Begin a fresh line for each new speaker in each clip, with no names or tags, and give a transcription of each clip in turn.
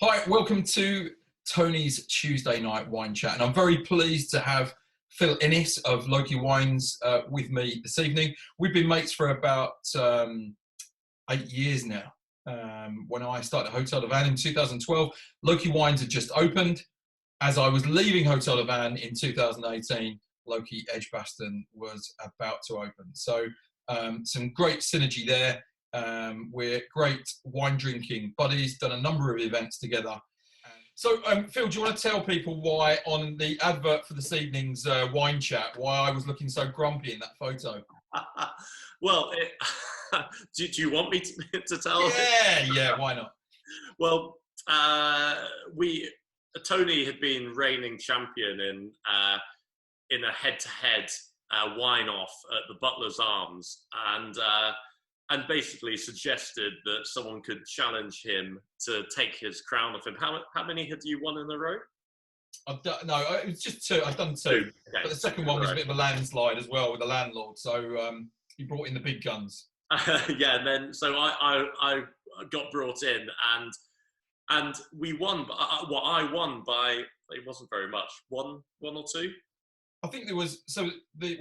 Hi, welcome to Tony's Tuesday Night Wine Chat, and I'm very pleased to have Phil Innes of Loki Wines with me this evening. We've been mates for about 8 years now. When I started Hotel de Van in 2012, Loki Wines had just opened. As I was leaving Hotel de Van in 2018, Loki Edgbaston was about to open. So some great synergy there. We're great wine drinking buddies, done a number of events together. So, Phil, do you want to tell people why on the advert for this evening's wine chat, why I was looking so grumpy in that photo?
Well, do you want me to tell?
Yeah, why not?
Well, Tony had been reigning champion in a head-to-head wine-off at the Butler's Arms, and basically suggested that someone could challenge him to take his crown off him. How many had you won in a row?
No, it was just two. I've done two. Okay. But the second one was a bit of a landslide as well with the landlord. So he brought in the big guns.
Yeah, and then so I got brought in and we won. I won by, it wasn't very much, one or two.
I think there was,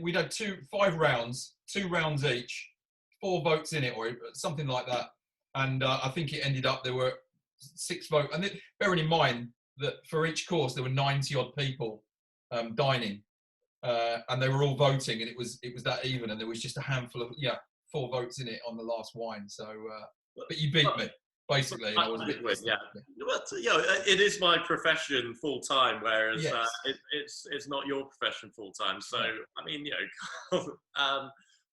we'd had 5 rounds, 2 rounds each, 4 votes in it or something like that. And I think it ended up there were 6 votes. And bearing in mind that for each course there were 90 odd people dining, and they were all voting, and it was that even, and there was just a handful of 4 votes in it on the last wine. So, but you beat me basically. I was a bit
yeah. But it is my profession full time, whereas yes. It's not your profession full time. So I mean,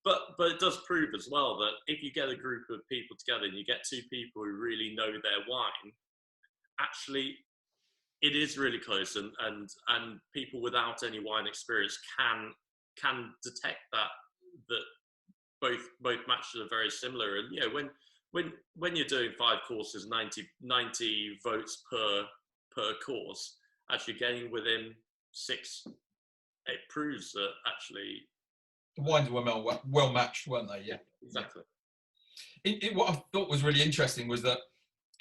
but it does prove as well that if you get a group of people together and you get 2 people who really know their wine, actually it is really close, and people without any wine experience can detect that both matches are very similar. And when you're doing 5 courses, 90 votes per course, actually getting within 6, it proves that actually
the wines were well matched, weren't they? Yeah,
exactly.
What I thought was really interesting was that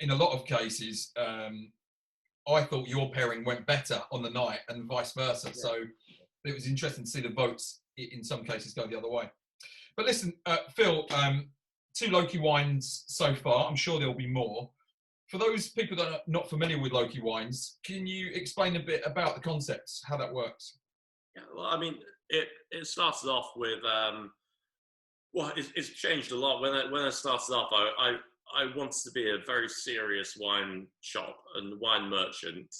in a lot of cases, I thought your pairing went better on the night and vice versa. Yeah. So it was interesting to see the votes in some cases go the other way. But listen, Phil, 2 Loki wines so far. I'm sure there'll be more. For those people that are not familiar with Loki wines, can you explain a bit about the concepts, how that works?
Yeah, well, I mean, it started off with, it's changed a lot. When I started off, I wanted to be a very serious wine shop and wine merchant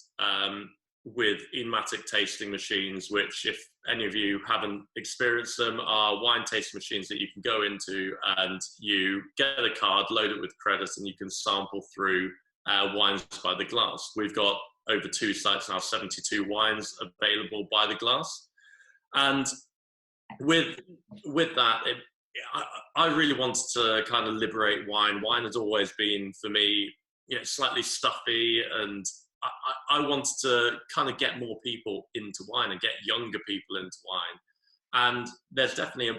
with enmatic tasting machines, which, if any of you haven't experienced them, are wine tasting machines that you can go into and you get a card, load it with credits, and you can sample through wines by the glass. We've got over 2 sites now, 72 wines available by the glass. And with that, I really wanted to kind of liberate wine. Wine has always been, for me, slightly stuffy, and I wanted to kind of get more people into wine and get younger people into wine. And there's definitely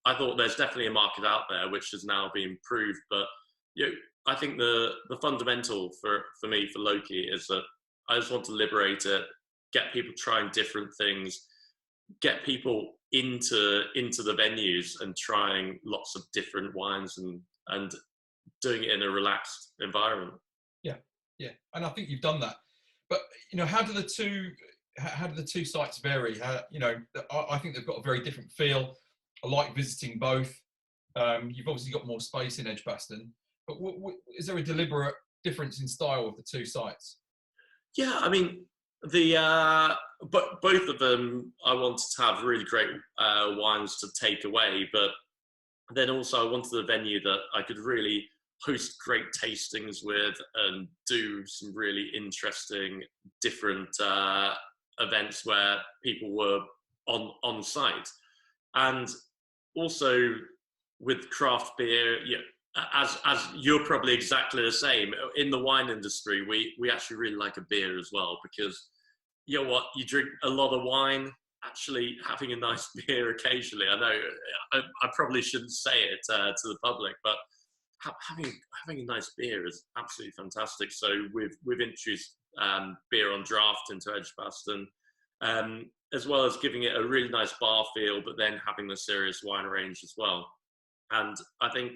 I thought there's definitely a market out there, which has now been proved. But I think the fundamental for me for Loki is that I just want to liberate it, get people trying different things, get people into the venues and trying lots of different wines and doing it in a relaxed environment.
Yeah, and I think you've done that. But how do the two sites vary? I think they've got a very different feel. I like visiting both. You've obviously got more space in Edgbaston, but is there a deliberate difference in style of the 2 sites?
Yeah, I mean, but both of them, I wanted to have really great wines to take away, but then also I wanted a venue that I could really host great tastings with and do some really interesting different events where people were on site. And also with craft beer, as you're probably exactly the same, in the wine industry, we actually really like a beer as well, because you know what, you drink a lot of wine, actually having a nice beer occasionally. I know I probably shouldn't say it to the public, but having a nice beer is absolutely fantastic. So we've introduced beer on draft into Edgbaston, as well as giving it a really nice bar feel, but then having the serious wine range as well. And I think,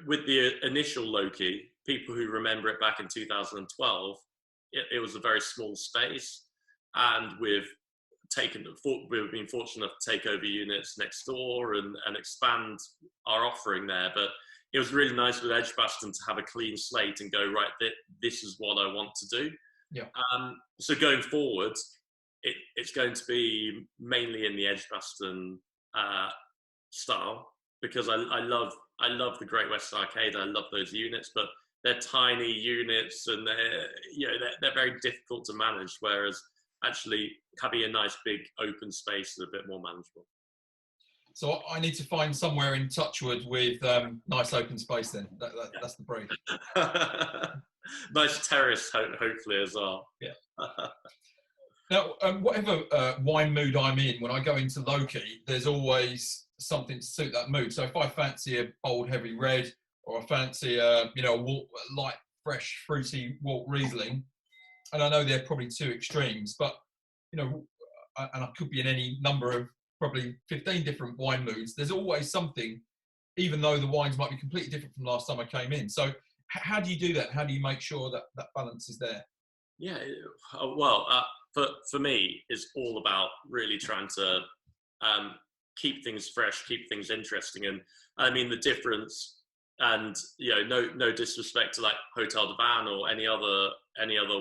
with the initial Loki, people who remember it back in 2012, it was a very small space, and we've been fortunate enough to take over units next door and expand our offering there. But it was really nice with Edgbaston to have a clean slate and go, right, this is what I want to do.
Yeah.
So going forward, it's going to be mainly in the Edgbaston style, because I love the Great Western Arcade. I love those units, but they're tiny units and they're very difficult to manage. Whereas actually having a nice big open space is a bit more manageable.
So I need to find somewhere in Touchwood with nice open space then. That's the brief.
Nice terrace, hopefully, as well.
Yeah. Now, whatever wine mood I'm in, when I go into Loki, there's always something to suit that mood. So if I fancy a bold, heavy red, or I fancy a light, fresh, fruity Walt Riesling, and I know they're probably two extremes, but and I could be in any number of probably 15 different wine moods. There's always something, even though the wines might be completely different from last time I came in. So how do you do that? How do you make sure that that balance is there?
Yeah, well, for me, it's all about really trying to keep things fresh, keep things interesting. And I mean, the difference, and no disrespect to like Hotel de Van or any other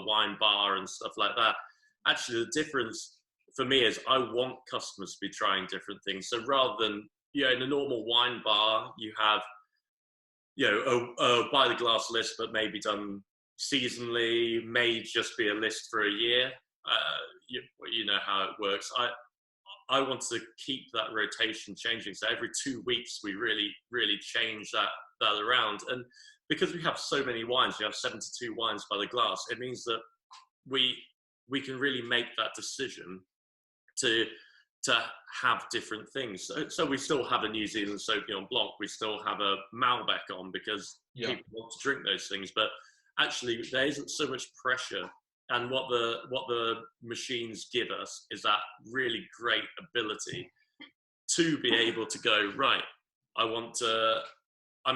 wine bar and stuff like that. Actually, the difference for me is I want customers to be trying different things. So rather than in a normal wine bar, you have a by the glass list, but maybe done seasonally, may just be a list for a year. You know how it works. I want to keep that rotation changing. So every 2 weeks, we really, really change that around. And because we have so many wines, we have 72 wines by the glass, it means that we can really make that decision to have different things. So we still have a New Zealand Sauvignon Blanc, we still have a Malbec on, because people want to drink those things. But actually, there isn't so much pressure. And what the machines give us is that really great ability to be able to go, right, I'm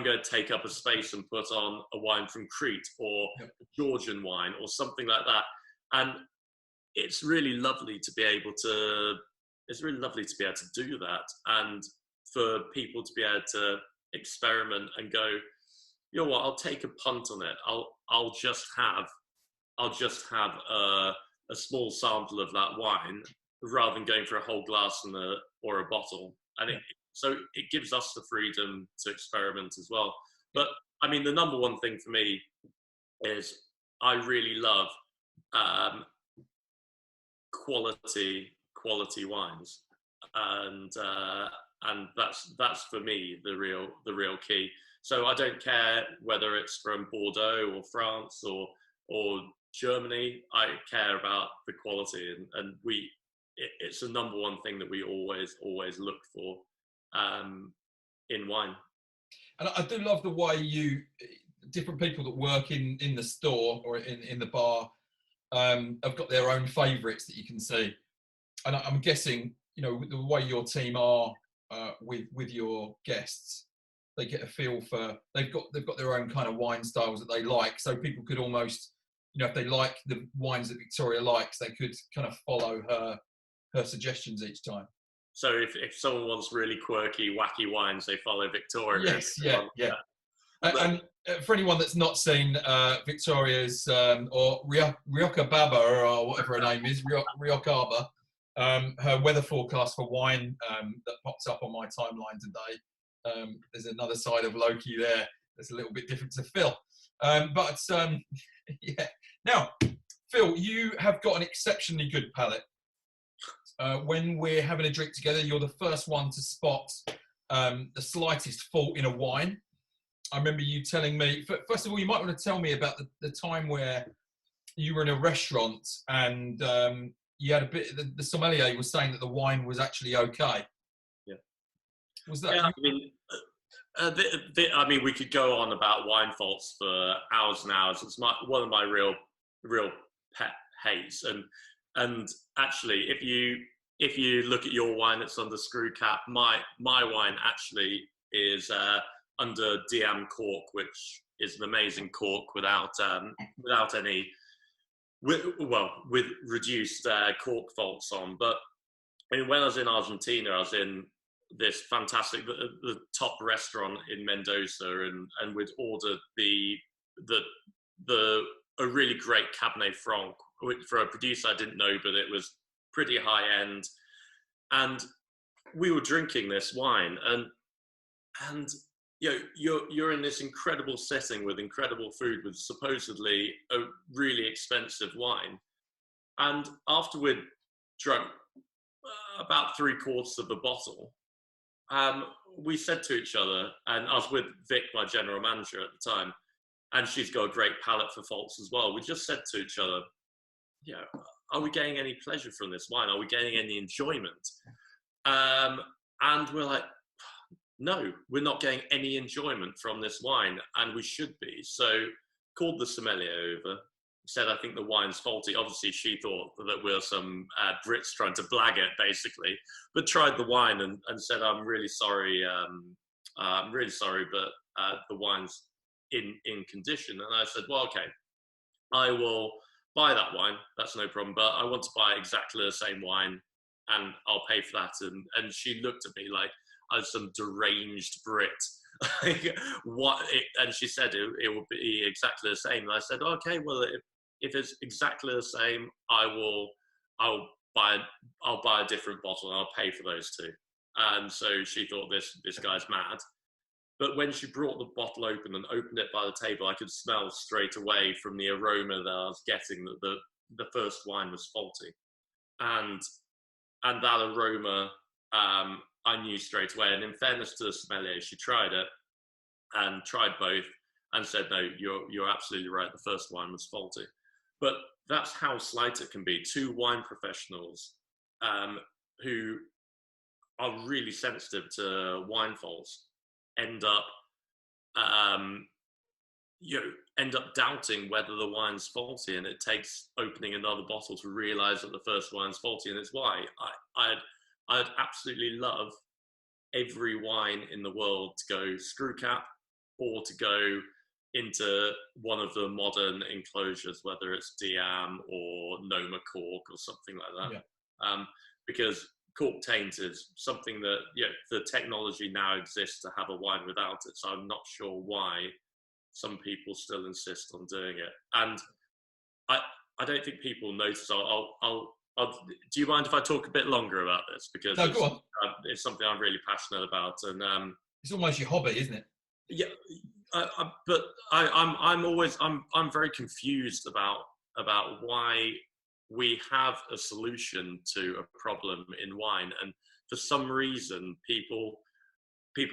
going to take up a space and put on a wine from Crete or a Georgian wine or something like that. And it's really lovely to be able to do that, and for people to be able to experiment and go, you know what, I'll take a punt on it. I'll just have a small sample of that wine rather than going for a whole glass or a bottle. And so it gives us the freedom to experiment as well. But I mean, the number one thing for me is I really love quality wines, and that's for me the real key. So I don't care whether it's from Bordeaux or France or Germany. I care about the quality, and it's the number one thing that we always look for in wine.
And I do love the way different people that work in the store or in the bar have got their own favourites that you can see. And I'm guessing, the way your team are with your guests, they get a feel for, they've got their own kind of wine styles that they like. So people could almost, if they like the wines that Victoria likes, they could kind of follow her suggestions each time.
So if someone wants really quirky, wacky wines, they follow Victoria.
Yes, yeah. And for anyone that's not seen Victoria's or Rioja Baba, or whatever her name is, Rioja, her weather forecast for wine that pops up on my timeline today. There's another side of Loki there that's a little bit different to Phil. Yeah. Now, Phil, you have got an exceptionally good palate. When we're having a drink together, you're the first one to spot the slightest fault in a wine. I remember you telling me, first of all, you might want to tell me about the time where you were in a restaurant and you had the sommelier was saying that the wine was actually okay.
Yeah.
Was that?
Yeah, I mean, I mean, we could go on about wine faults for hours and hours. It's one of my real pet hates. And actually, if you look at your wine that's under screw cap, my wine actually is under DM cork, which is an amazing cork without any with reduced cork faults on. But I mean, when I was in Argentina, I was in this fantastic the top restaurant in Mendoza, and we'd ordered a really great Cabernet Franc, which for a producer I didn't know, but it was pretty high end. And we were drinking this wine, and you know, you're in this incredible setting with incredible food, with supposedly a really expensive wine. And after we'd drunk about 3/4 of the bottle, we said to each other, and I was with Vic, my general manager at the time, and she's got a great palate for faults as well. We just said to each other, you know, are we getting any pleasure from this wine? Are we getting any enjoyment? And we're like, no, we're not getting any enjoyment from this wine, and we should be. So called the sommelier over, said, I think the wine's faulty. Obviously, she thought that we were some Brits trying to blag it, basically, but tried the wine and said, I'm really sorry, but the wine's in condition. And I said, well, okay, I will buy that wine. That's no problem, but I want to buy exactly the same wine, and I'll pay for that. And she looked at me like I was some deranged Brit. And she said it will be exactly the same. And I said, okay, well, if it's exactly the same, I'll buy a different bottle and I'll pay for those two. And so she thought this guy's mad. But when she brought the bottle open and opened it by the table, I could smell straight away from the aroma that I was getting that the first wine was faulty. And that aroma, I knew straight away. And in fairness to the sommelier, she tried it and tried both and said, no, you're absolutely right. The first wine was faulty. But that's how slight it can be. Two wine professionals who are really sensitive to wine faults end up doubting whether the wine's faulty, and it takes opening another bottle to realize that the first wine's faulty. And it's why I'd absolutely love every wine in the world to go screw cap or to go into one of the modern enclosures, whether it's DM or Noma cork or something like that. Yeah. Because cork taint is something that, the technology now exists to have a wine without it. So I'm not sure why some people still insist on doing it. And I don't think people notice. Do you mind if I talk a bit longer about this? Because
no, go on.
It's something I'm really passionate about, and
it's almost your hobby, isn't it?
Yeah, but I'm very confused about why we have a solution to a problem in wine, and for some reason people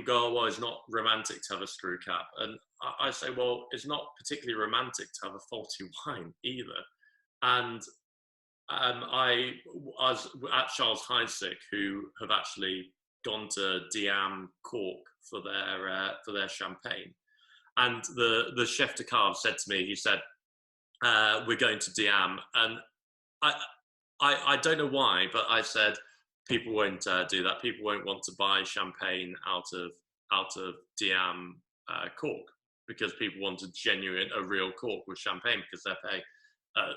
go, oh, well, it's not romantic to have a screw cap, and I say, well, it's not particularly romantic to have a faulty wine either. And I was at Charles Heidsick, who have actually gone to DM cork for their champagne, and the chef de cave said to me, he said, we're going to DM, and I don't know why, but I said people won't do that. People won't want to buy champagne out of DM cork, because people want a real cork with champagne, because they're paying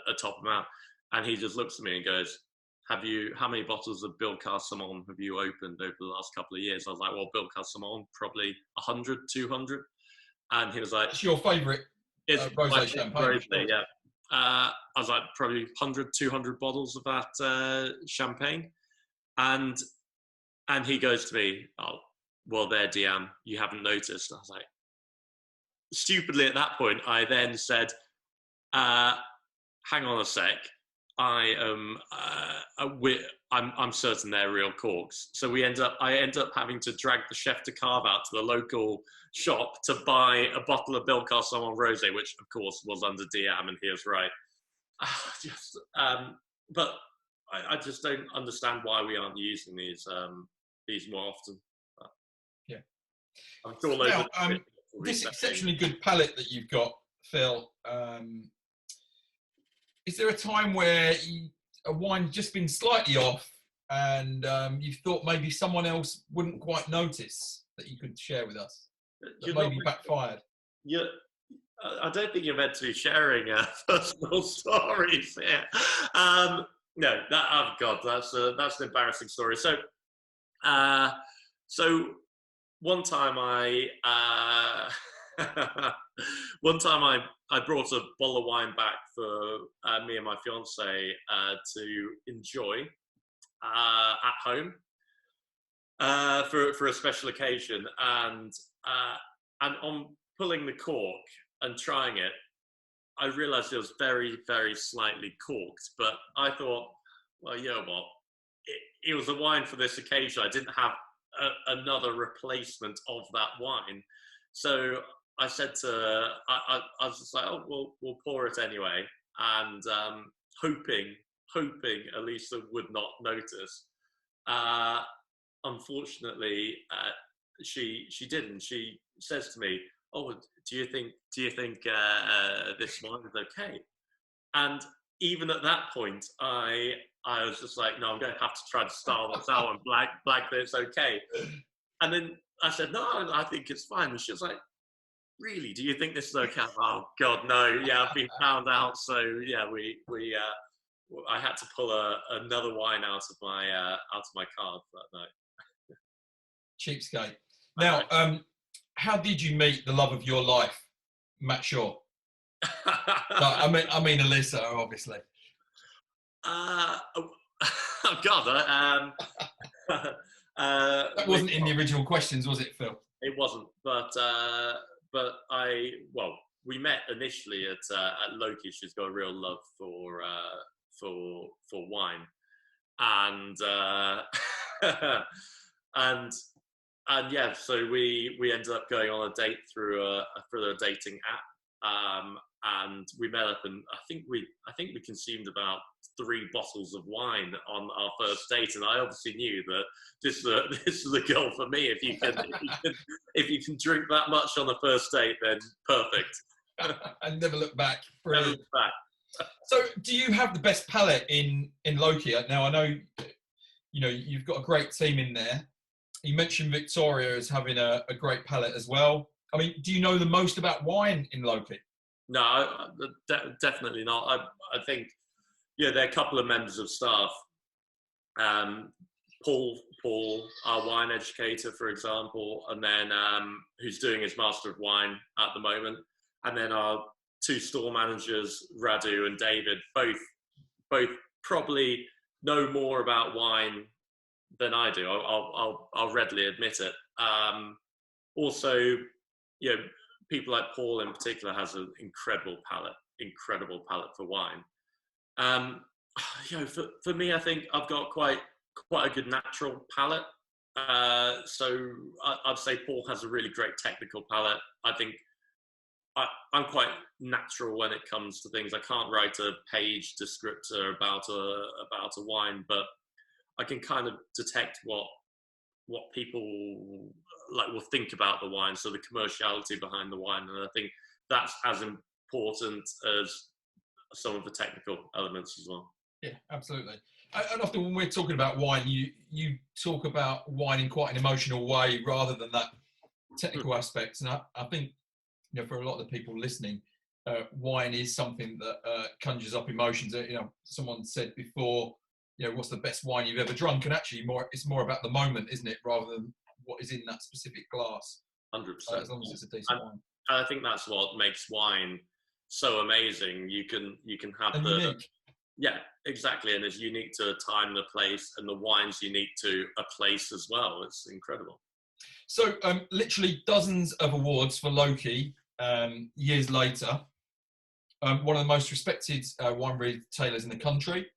a top amount. And he just looks at me and goes, how many bottles of Bilka Samon have you opened over the last couple of years? I was like, well, Bilka Samon, probably 100, 200. And he was like,
it's your favourite rosé champagne.
Rosé, yeah. I was like, probably 100, 200 bottles of that champagne. And he goes to me, oh, well, they're DM, you haven't noticed. And I was like, stupidly at that point, I then said, hang on a sec. I'm certain they're real corks. So I end up having to drag the chef de cave out to the local shop to buy a bottle of Bilka Samon Rosé, which of course was under DM, and he was right. But I just don't understand why we aren't using these more often.
Yeah.
I'm sure loads
Now,
of will be
this
saying,
exceptionally good palette that you've got, Phil, is there a time where a wine just been slightly off and you've thought maybe someone else wouldn't quite notice that you could share with us, that
you're not,
maybe backfired?
you I don't think you're meant to be sharing personal stories here. No, that, oh God, that's an embarrassing story. Uh, so one time one time I brought a bottle of wine back for me and my fiance to enjoy at home for a special occasion, and on pulling the cork and trying it, I realised it was very, very slightly corked. But I thought, well, you know what? It was a wine for this occasion. I didn't have another replacement of that wine, so I said I was just like, oh, we'll pour it anyway, and hoping Elisa would not notice. Uh, Unfortunately, she didn't. She says to me, "Oh, do you think this wine is okay?" And even at that point, I was just like, "No, I'm going to have to try to style this out and black that it's okay." And then I said, "No, I think it's fine." And she was like, "Really? Do you think this is okay?" Oh God, no! Yeah, I've been found out. So yeah, I had to pull another wine out of my card that night.
Cheapskate. Now, how did you meet the love of your life, Matt Shaw? No, I mean Alyssa, obviously.
Oh, God,
That wasn't in the original questions, was it, Phil?
it wasn't, but we met initially at Loki. She's got a real love for wine, and and yeah, so we ended up going on a date through a dating app, and we met up, and I think we consumed about 3 bottles of wine on our first date, and I obviously knew that this is a girl for me. If you can drink that much on the first date, then perfect.
And never look back.
Never look back.
So, do you have the best palate in Loki? Now, I know you've got a great team in there. You mentioned Victoria as having a great palate as well. I mean, do you know the most about wine in Loki?
No, definitely not. I think, yeah, there are a couple of members of staff. Paul, our wine educator, for example, and then who's doing his Master of Wine at the moment, and then our 2 store managers, Radu and David, both probably know more about wine than I do. I'll readily admit it. Also, people like Paul in particular has an incredible palate for wine. For me, I think I've got quite a good natural palate. So I'd say Paul has a really great technical palate. I think I'm quite natural when it comes to things. I can't write a page descriptor about a wine, but I can kind of detect what people will think about the wine, so the commerciality behind the wine, and I think that's as important as some of the technical elements as well.
Yeah, absolutely. And often when we're talking about wine, you talk about wine in quite an emotional way rather than that technical aspects. And I think for a lot of the people listening, wine is something that conjures up emotions. Someone said before, what's the best wine you've ever drunk? And actually, it's more about the moment, isn't it, rather than what is in that specific glass.
100%.
As long as it's a decent wine.
And I think that's what makes wine so amazing. You can have
and unique.
Yeah, exactly, and it's unique to a time and a place, and the wine's unique to a place as well. It's incredible.
So, literally dozens of awards for Loki years later. One of the most respected wine retailers in the country.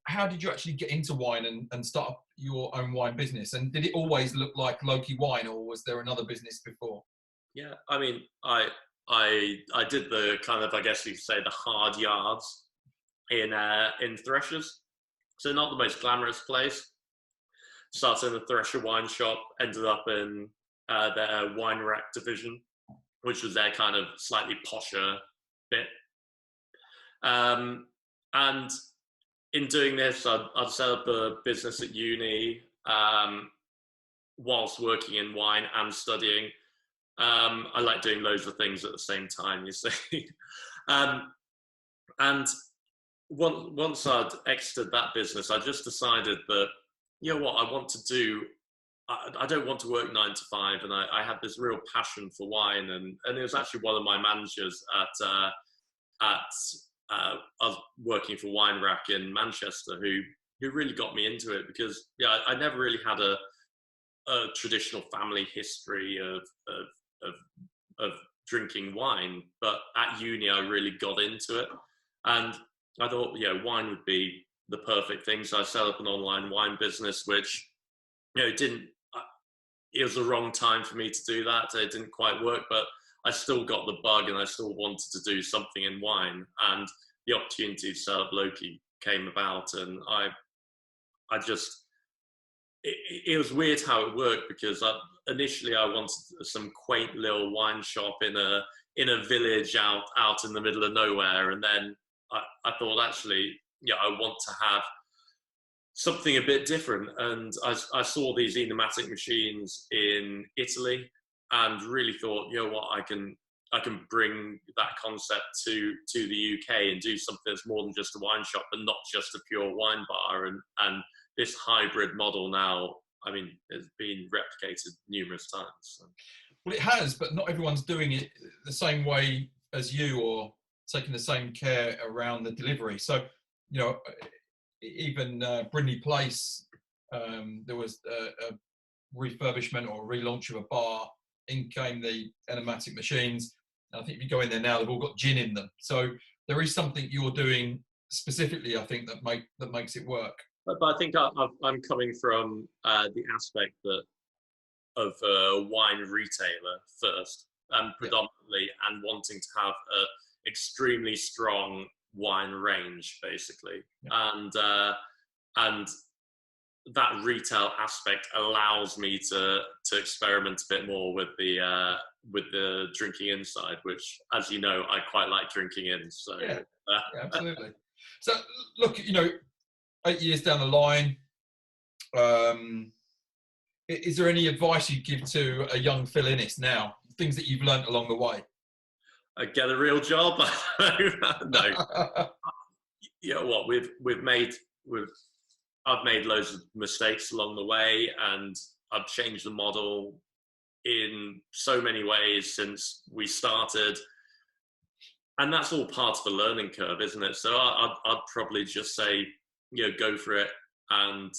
How did you actually get into wine and start up your own wine business? And did it always look like Loki Wine, or was there another business before?
Yeah, I mean, I did the kind of, I guess you could say, the hard yards in Threshers. So not the most glamorous place. Started in the Thresher wine shop, ended up in their wine rack division, which was their kind of slightly posher bit. And in doing this, I'd set up a business at uni whilst working in wine and studying. I like doing loads of things at the same time, you see. And once I'd exited that business, I just decided that, you know what, I want to do. I don't want to work 9 to 5, and I had this real passion for wine, and it was actually one of my managers at I was working for Wine Rack in Manchester who really got me into it, because I never really had a traditional family history of drinking wine, but at uni I really got into it, and I thought wine would be the perfect thing. So I set up an online wine business, which it was the wrong time for me to do that. It didn't quite work, but I still got the bug, and I still wanted to do something in wine, and the opportunity to set up Loki came about, and it was weird how it worked, because initially I wanted some quaint little wine shop in a village out in the middle of nowhere, and then I thought, actually, I want to have something a bit different, and I saw these enigmatic machines in Italy, and really thought, you know what, I can bring that concept to the UK and do something that's more than just a wine shop, but not just a pure wine bar. And this hybrid model now, I mean, it's been replicated numerous times. So.
Well, it has, but not everyone's doing it the same way as you, or taking the same care around the delivery. So, even Brindley Place, there was a refurbishment or a relaunch of a bar. In came the enigmatic machines. I think if you go in there now, they've all got gin in them. So there is something you're doing specifically, I think, that makes it work.
But I think I'm coming from the aspect of a wine retailer first, predominantly, and wanting to have an extremely strong wine range, basically, and that retail aspect allows me to experiment a bit more with the drinking inside, which, as you know, I quite like drinking in. So
yeah, absolutely. So look, 8 years down the line, is there any advice you'd give to a young Phil Innes now? Things that you've learnt along the way?
Get a real job. No. What I've made loads of mistakes along the way, and I've changed the model in so many ways since we started, and that's all part of the learning curve, isn't it? So I'd probably just say, go for it, and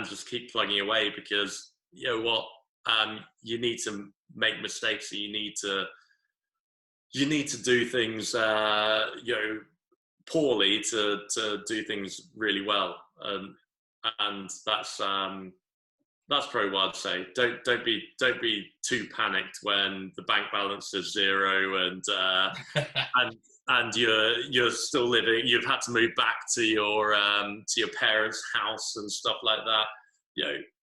just keep plugging away, because you need to make mistakes, and you need to do things poorly to do things really well, and that's probably what I'd say. Don't be too panicked when the bank balance is zero, and you're still living. You've had to move back to your parents' house and stuff like that.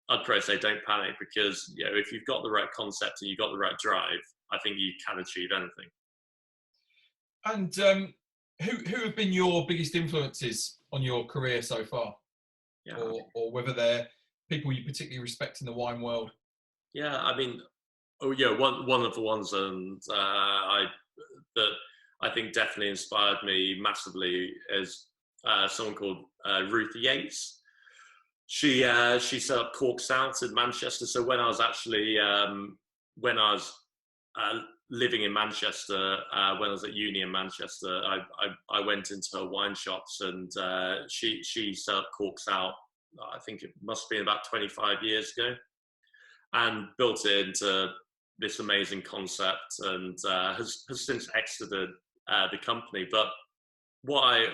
I'd probably say don't panic, because if you've got the right concept and you've got the right drive, I think you can achieve anything.
And who have been your biggest influences on your career so far?
Yeah.
Or whether they're people you particularly respect in the wine world?
Yeah, I mean, one of the ones that I think definitely inspired me massively is someone called Ruth Yates. She set up Cork South in Manchester. So when I was living in Manchester, when I was at uni in Manchester, I went into her wine shops, and she set up Cork South. I think it must have been about 25 years ago, and built it into this amazing concept, and has since exited the company. But I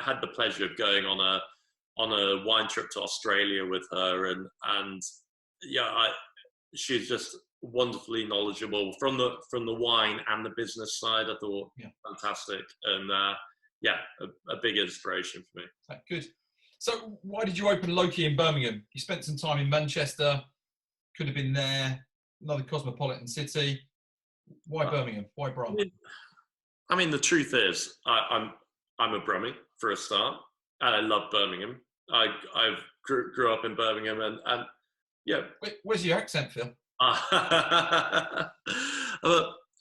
had the pleasure of going on a wine trip to Australia with her, and she's just wonderfully knowledgeable from the wine and the business side. I thought fantastic, and a big inspiration for me.
Good. So why did you open Loki in Birmingham? You spent some time in Manchester. could have been there. Another cosmopolitan city. Why Birmingham? Why Brum?
I mean, the truth is, I'm a Brummie for a start, and I love Birmingham. I grew up in Birmingham, and yeah.
Where's your accent, Phil?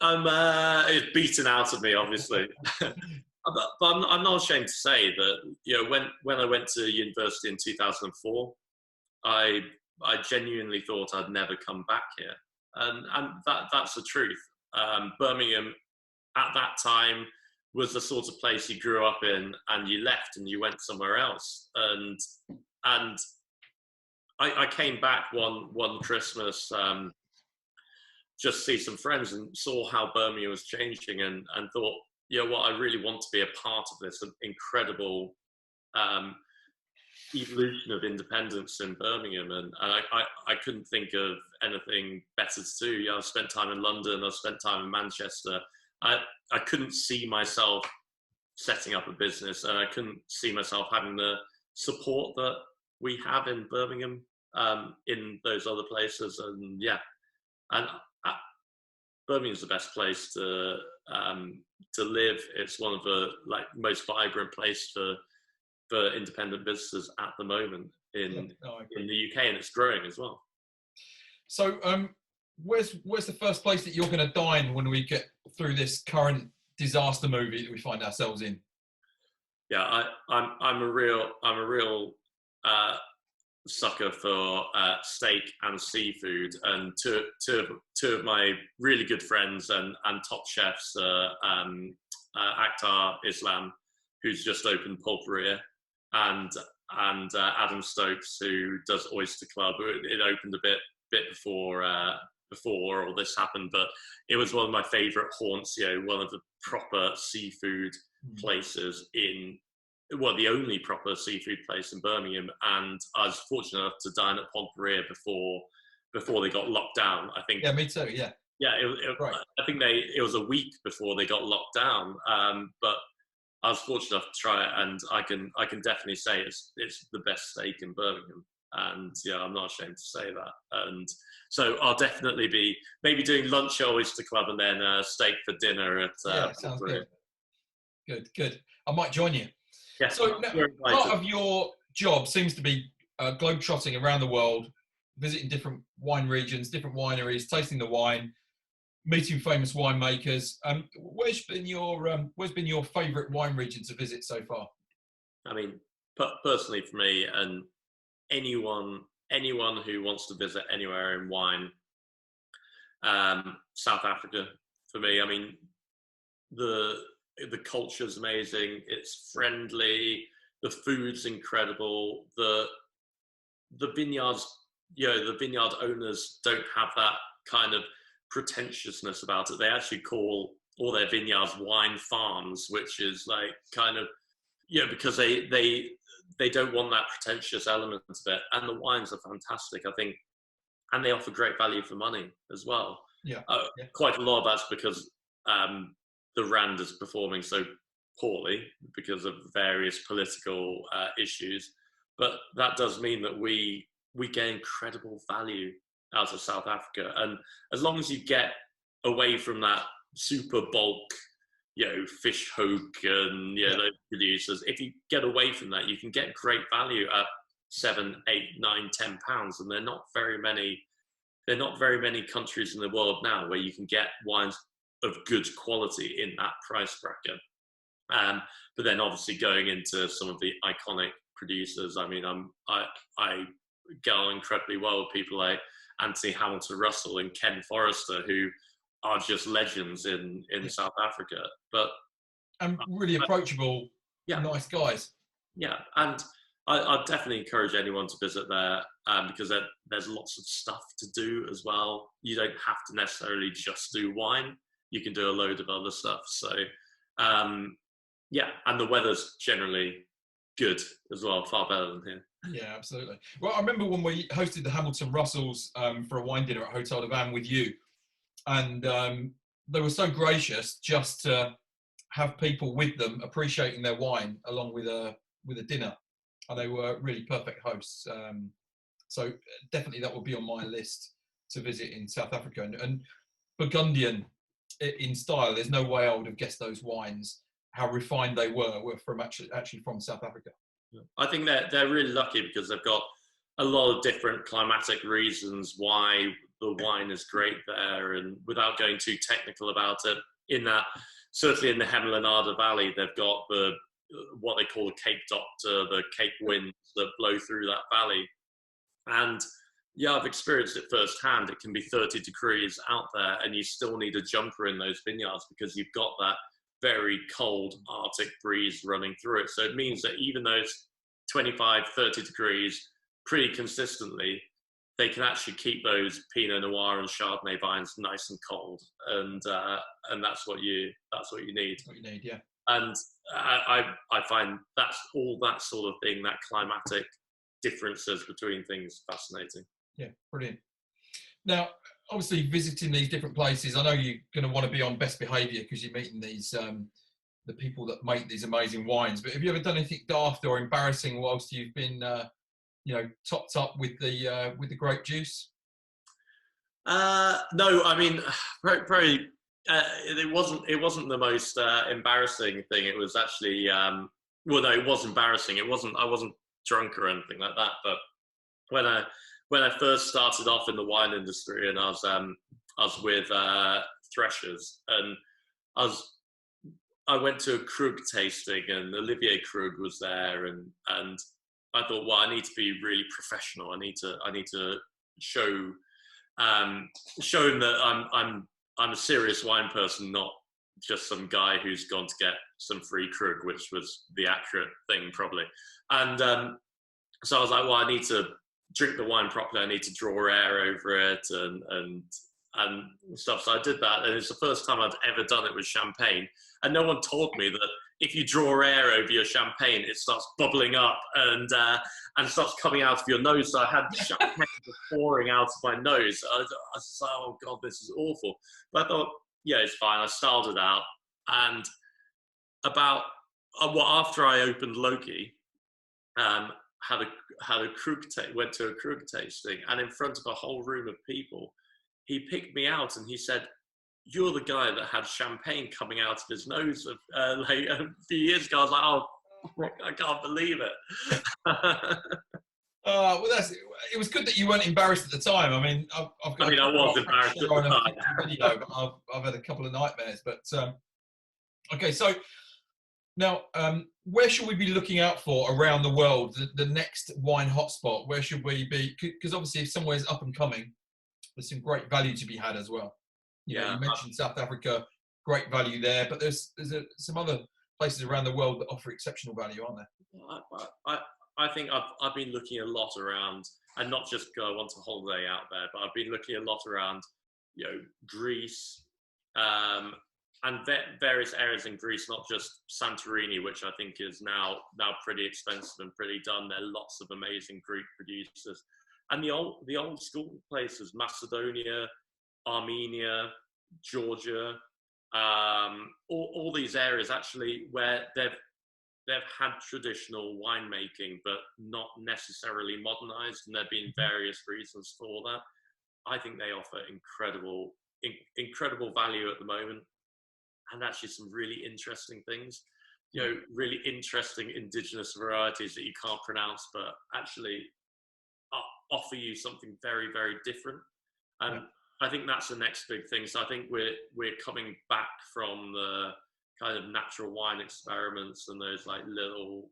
It's beaten out of me, obviously. But I'm not ashamed to say that when I went to university in 2004, I genuinely thought I'd never come back here, and that's the truth. Birmingham at that time was the sort of place you grew up in, and you left and you went somewhere else. And I came back one Christmas, just see some friends, and saw how Birmingham was changing, and thought, what, I really want to be a part of this incredible evolution of independence in Birmingham, and I couldn't think of anything better to do. I've spent time in London, I've spent time in Manchester. I couldn't see myself setting up a business, and I couldn't see myself having the support that we have in Birmingham in those other places. And Birmingham's the best place to live. It's one of the most vibrant places for independent businesses at the moment in the UK, and it's growing as well. So
where's the first place that you're going to dine when we get through this current disaster movie that we find ourselves in?
Yeah, I'm a real sucker for steak and seafood, and two of my really good friends and top chefs, Akhtar Islam, who's just opened Pulperia, and Adam Stokes, who does Oyster Club. It opened a bit before all this happened, but it was one of my favourite haunts. One of the proper seafood places the only proper seafood place in Birmingham. And I was fortunate enough to dine at Pulperia before they got locked down. I think.
Yeah, me too. Yeah.
Yeah, right. I think it was a week before they got locked down. But I was fortunate enough to try it, and I can definitely say it's the best steak in Birmingham. And I'm not ashamed to say that. And so I'll definitely be maybe doing lunch at Oyster Club and then steak for dinner at.
Sounds good. Good. I might join you.
Yeah.
So part of your job seems to be globetrotting around the world, visiting different wine regions, different wineries, tasting the wine, meeting famous winemakers. Where's been your favourite wine region to visit so far?
I mean, personally for me, and anyone who wants to visit anywhere in wine, South Africa for me. I mean, the culture's amazing. It's friendly. The food's incredible. The vineyards, the vineyard owners don't have that kind of pretentiousness about it. They actually call all their vineyards wine farms, which is because they don't want that pretentious element of it. And the wines are fantastic, I think, and they offer great value for money as well. Quite a lot of that's because the rand is performing so poorly because of various political issues, but that does mean that we get incredible value out of South Africa. And as long as you get away from that super bulk, fish hook and those producers, if you get away from that, you can get great value at £7, £8, £9, £10, and they're not very many countries in the world now where you can get wines of good quality in that price bracket. But then obviously going into some of the iconic producers, I mean, I get on incredibly well with people like Anthony Hamilton Russell and Ken Forrester, who are just legends in South Africa.
And really approachable, nice guys.
Yeah, and I'd definitely encourage anyone to visit there because there's lots of stuff to do as well. You don't have to necessarily just do wine. You can do a load of other stuff. So, and the weather's generally good as well, far better than here.
Yeah, absolutely. Well, I remember when we hosted the Hamilton Russells for a wine dinner at Hotel de Van with you, and they were so gracious just to have people with them appreciating their wine along with a dinner, and they were really perfect hosts. So definitely that will be on my list to visit in South Africa, and Burgundian in style. There's no way I would have guessed those wines, how refined they were from actually from South Africa.
I think they're really lucky because they've got a lot of different climatic reasons why the wine is great there, and without going too technical about it, in that certainly in the Hemel Valley, they've got what they call the Cape Doctor, the Cape winds that blow through that valley. And yeah, I've experienced it firsthand. It can be 30 degrees out there and you still need a jumper in those vineyards because you've got that very cold Arctic breeze running through it. So it means that even though it's 25, 30 degrees pretty consistently, they can actually keep those Pinot Noir and Chardonnay vines nice and cold. And that's what you need.
That's what you need, yeah.
And I find that's all that sort of thing, that climatic differences between things, fascinating.
Yeah, brilliant. Now, obviously, visiting these different places, I know you're going to want to be on best behaviour because you're meeting these the people that make these amazing wines. But have you ever done anything daft or embarrassing whilst you've been, topped up with the grape juice?
No, I mean, probably. It wasn't the most embarrassing thing. It was actually no, it was embarrassing. I wasn't drunk or anything like that. But when I first started off in the wine industry, and I was with Threshers, and I went to a Krug tasting, and Olivier Krug was there, and I thought, well, I need to be really professional. I need to show him that I'm a serious wine person, not just some guy who's gone to get some free Krug, which was the accurate thing probably. And so I was like, well, I need to drink the wine properly. I need to draw air over it and stuff. So I did that, and it's the first time I'd ever done it with champagne. And no one told me that if you draw air over your champagne, it starts bubbling up and starts coming out of your nose. So I had champagne pouring out of my nose. I was like, oh God, this is awful. But I thought, yeah, it's fine. I styled it out. And after I opened Loki, went to a Krug tasting, and in front of a whole room of people, he picked me out and he said, "You're the guy that had champagne coming out of his nose a few years ago." I was like, "Oh, I can't believe it."
Well, it was good that you weren't embarrassed at the time. I mean, I
was embarrassed at the time.
Video, but I've had a couple of nightmares. But okay, so now where should we be looking out for around the world? The next wine hotspot? Where should we be? Because obviously, if somewhere's up and coming, there's some great value to be had as well. You mentioned South Africa, great value there, but there's some other places around the world that offer exceptional value, aren't there?
I think I've been looking a lot around, and not just go on to holiday out there, but I've been looking a lot around, Greece, and various areas in Greece, not just Santorini, which I think is now pretty expensive and pretty done. There are lots of amazing Greek producers, and the old school places, Macedonia, Armenia, Georgia, all these areas actually where they've had traditional winemaking but not necessarily modernized, and there have been various reasons for that. I think they offer incredible value at the moment, and actually some really interesting things. Really interesting indigenous varieties that you can't pronounce, but actually offer you something very, very different. And I think that's the next big thing. So I think we're coming back from the kind of natural wine experiments and those like little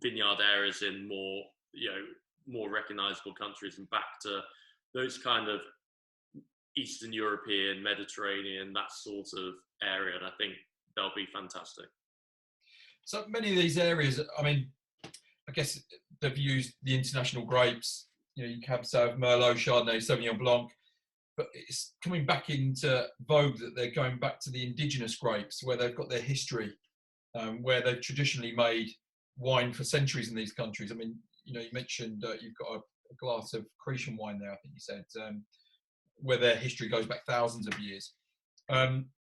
vineyard areas in more recognizable countries, and back to those kind of Eastern European, Mediterranean, that sort of area. And I think they'll be fantastic.
So many of these areas, I mean, I guess they've used the international grapes, you Cab Sauv, Merlot, Chardonnay, Sauvignon Blanc, but it's coming back into vogue that they're going back to the indigenous grapes where they've got their history, where they've traditionally made wine for centuries in these countries. I mean, you mentioned you've got a glass of Cretian wine there, I think you said, where their history goes back thousands of years.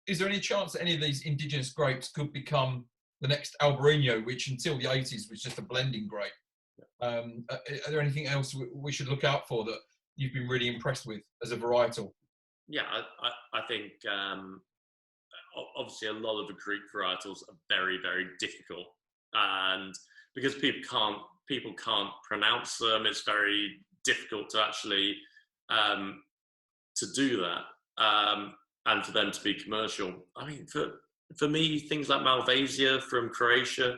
Is there any chance that any of these indigenous grapes could become the next Albarino, which until the 80s was just a blending grape? Are there anything else we should look out for that you've been really impressed with as a varietal?
Yeah, I think obviously a lot of the Greek varietals are very, very difficult, and because people can't pronounce them, it's very difficult to actually to do that, and for them to be commercial. I mean, for me, things like Malvasia from Croatia,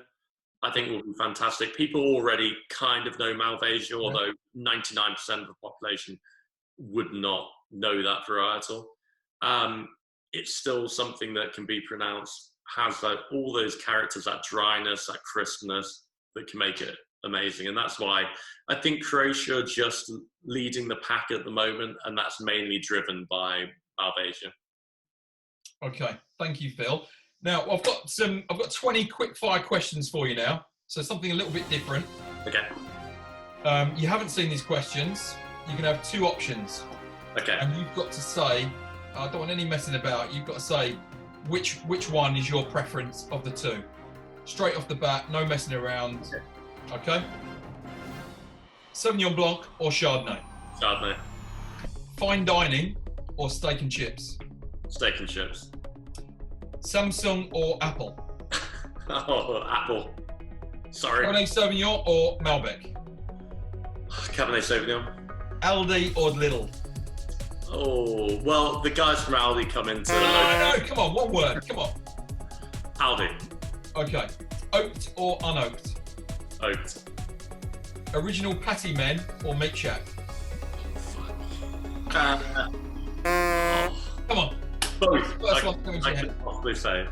I think will be fantastic. People already kind of know Malvasia, although 99% of the population would not know that varietal. It's still something that can be pronounced, has all those characters, that dryness, that crispness, that can make it amazing. And that's why I think Croatia are just leading the pack at the moment, and that's mainly driven by Malvasia.
Okay, thank you, Phil. Now I've got 20 quick fire questions for you now. So something a little bit different.
Okay.
You haven't seen these questions. You can have two options.
Okay.
And you've got to say, I don't want any messing about. You've got to say which one is your preference of the two. Straight off the bat, no messing around. Okay? Sauvignon Blanc or Chardonnay?
Chardonnay.
Fine dining or steak and chips?
Steak and chips.
Samsung or Apple?
Oh, Apple. Sorry.
Cabernet Sauvignon or Malbec?
Cabernet Sauvignon.
Aldi or Lidl?
Oh, well, the guys from Aldi come into the
No, come on, one word, come on.
Aldi.
Okay. Oaked or unoaked?
Oaked.
Original Patty Men or Meat Shack?
Oh.
Come on.
Both.
First one coming to
I
your
could
head.
possibly say.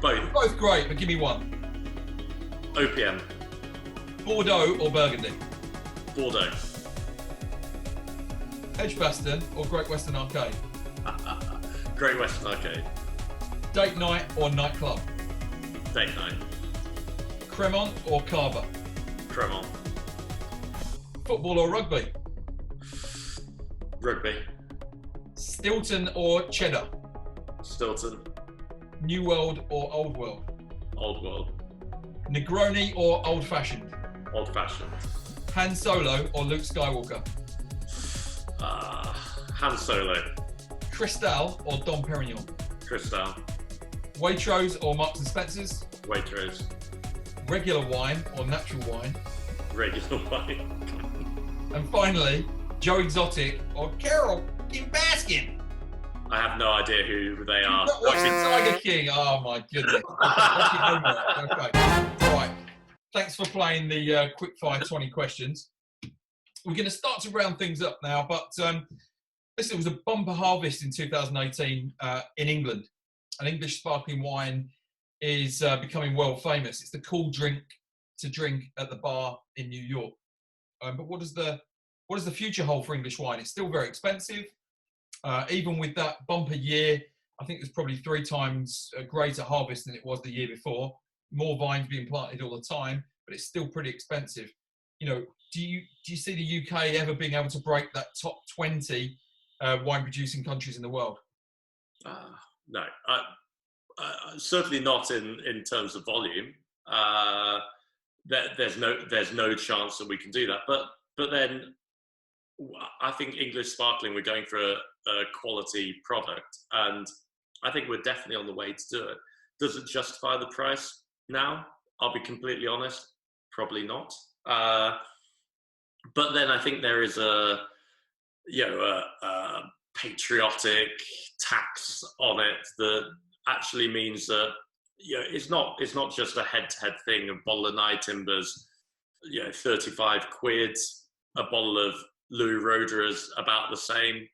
Both.
Both great, but give me one.
OPM.
Bordeaux or Burgundy?
Bordeaux.
Edgbaston or Great Western Arcade?
Great Western Arcade.
Date night or nightclub?
Date night.
Cremont or Carver?
Cremont.
Football or rugby?
Rugby.
Stilton or Cheddar?
Stilton.
New World or Old World?
Old World.
Negroni or Old Fashioned?
Old Fashioned.
Han Solo or Luke Skywalker?
Han Solo.
Cristal or Dom Perignon?
Cristal.
Waitrose or Marks and Spencer's?
Waitrose.
Regular wine or natural wine?
Regular wine.
And finally, Joe Exotic or Carol in Baskin?
I have no idea who they are.
Not watching Tiger King. Oh my goodness. Okay. All right. Thanks for playing the quick fire 20 questions. We're going to start to round things up now, but listen, it was a bumper harvest in 2018 in England. An English sparkling wine is becoming world famous. It's the cool drink to drink at the bar in New York. But what does the future hold for English wine? It's still very expensive. Even with that bumper year, I think there's probably 3 times a greater harvest than it was the year before. More vines being planted all the time, but it's still pretty expensive. You know, do you see the UK ever being able to break that top 20 wine producing countries in the world?
No, certainly not in terms of volume. There's no chance that we can do that. But then I think English sparkling, we're going for a quality product, and I think we're definitely on the way to do it. Does it justify the price now? I'll be completely honest, probably not. But then I think there is a patriotic tax on it that actually means that it's not just a head-to-head thing. A bottle of Nye Timbers, 35 quid. A bottle of Louis Roederer is about the same.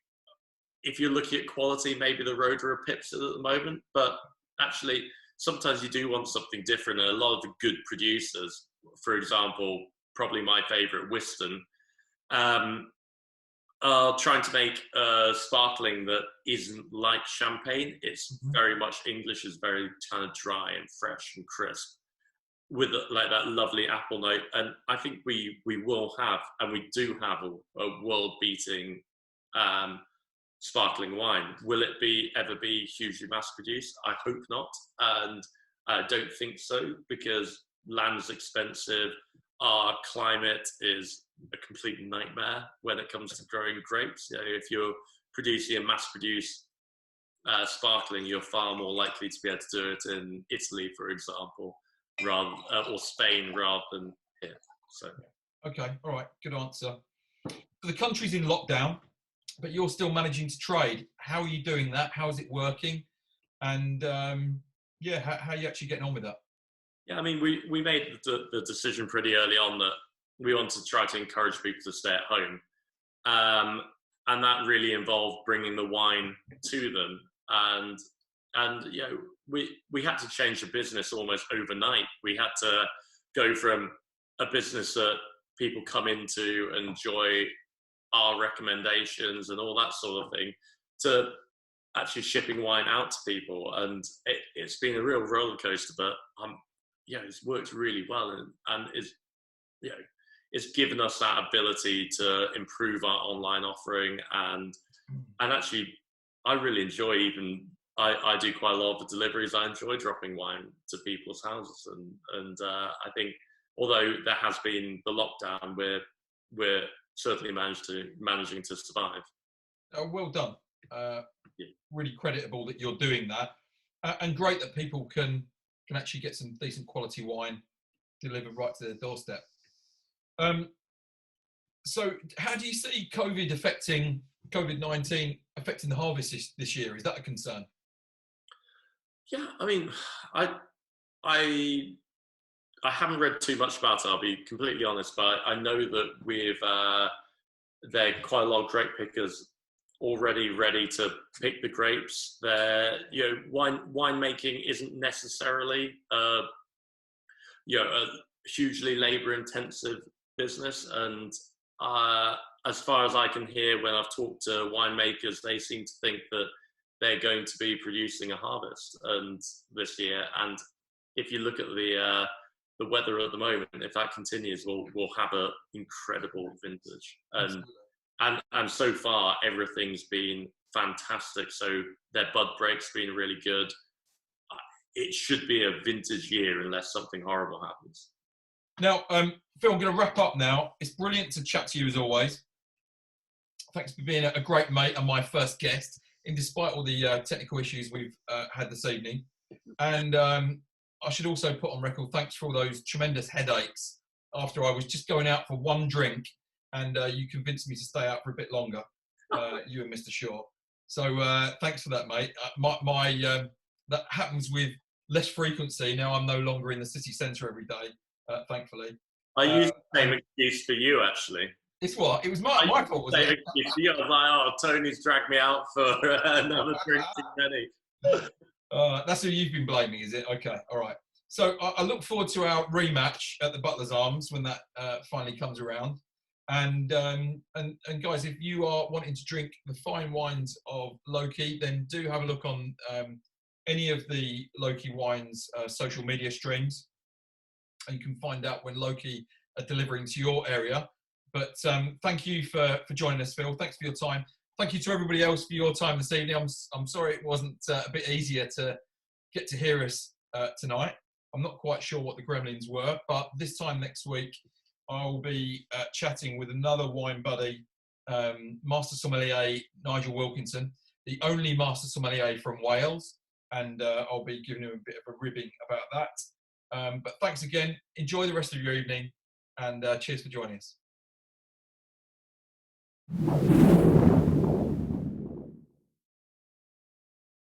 If you're looking at quality, maybe the Roederer pips it at the moment, but actually sometimes you do want something different. And a lot of the good producers, for example, probably my favourite, Whiston, are trying to make sparkling that isn't like champagne. It's very much English, is very kind of dry and fresh and crisp, with like that lovely apple note. And I think we will have, and we do have a world-beating sparkling wine. Will it ever be hugely mass-produced? I hope not, and I don't think so, because land's expensive, our climate is a complete nightmare when it comes to growing grapes. You know, if you're producing a mass-produced sparkling, you're far more likely to be able to do it in Italy, for example, rather or Spain rather than here. So,
okay, all right, good answer. So the country's in lockdown, but you're still managing to trade. How are you doing that? How is it working? And how are you actually getting on with that?
Yeah, I mean, we made the decision pretty early on that we wanted to try to encourage people to stay at home. And that really involved bringing the wine to them. And you know, we had to change the business almost overnight. We had to go from a business that people come into, enjoy our recommendations and all that sort of thing, to actually shipping wine out to people. And it's been a real roller coaster, but it's worked really well, and it's given us that ability to improve our online offering. And actually, I really enjoy I do quite a lot of the deliveries. I enjoy dropping wine to people's houses, and I think although there has been the lockdown, we're certainly managing to survive.
Well done. Really creditable that you're doing that, and great that people can actually get some decent quality wine delivered right to their doorstep. So how do you see COVID-19 affecting the harvest this year? Is that a concern?
Yeah, I mean, I haven't read too much about it, I'll be completely honest, but I know that there are quite a lot of grape pickers already ready to pick the grapes. Winemaking isn't necessarily a hugely labor-intensive business, and as far as I can hear, when I've talked to winemakers, they seem to think that they're going to be producing a harvest this year. And if you look at the weather at the moment, if that continues, we'll have an incredible vintage. And so far, everything's been fantastic. So their bud break's been really good. It should be a vintage year unless something horrible happens.
Now, Phil, I'm going to wrap up now. It's brilliant to chat to you as always. Thanks for being a great mate and my first guest, in despite all the technical issues we've had this evening. And I should also put on record, thanks for all those tremendous headaches after I was just going out for one drink, and you convinced me to stay out for a bit longer, you and Mr. Shaw. So thanks for that, mate. That happens with less frequency. Now I'm no longer in the city centre every day, thankfully.
I used the same excuse for you, actually.
It's what? It was my fault, was it?
Excuse for you. I was like, oh, Tony's dragged me out for another drink too many.
That's who you've been blaming, is it? Okay, all right. So I look forward to our rematch at the Butler's Arms when that finally comes around. And guys, if you are wanting to drink the fine wines of Loki, then do have a look on any of the Loki Wines social media streams, and you can find out when Loki are delivering to your area. But thank you for joining us, Phil. Thanks for your time. Thank you to everybody else for your time this evening. I'm sorry it wasn't a bit easier to get to hear us tonight. I'm not quite sure what the gremlins were, but this time next week, I'll be chatting with another wine buddy, Master Sommelier Nigel Wilkinson, the only Master Sommelier from Wales, and I'll be giving him a bit of a ribbing about that. But thanks again. Enjoy the rest of your evening, and cheers for joining us.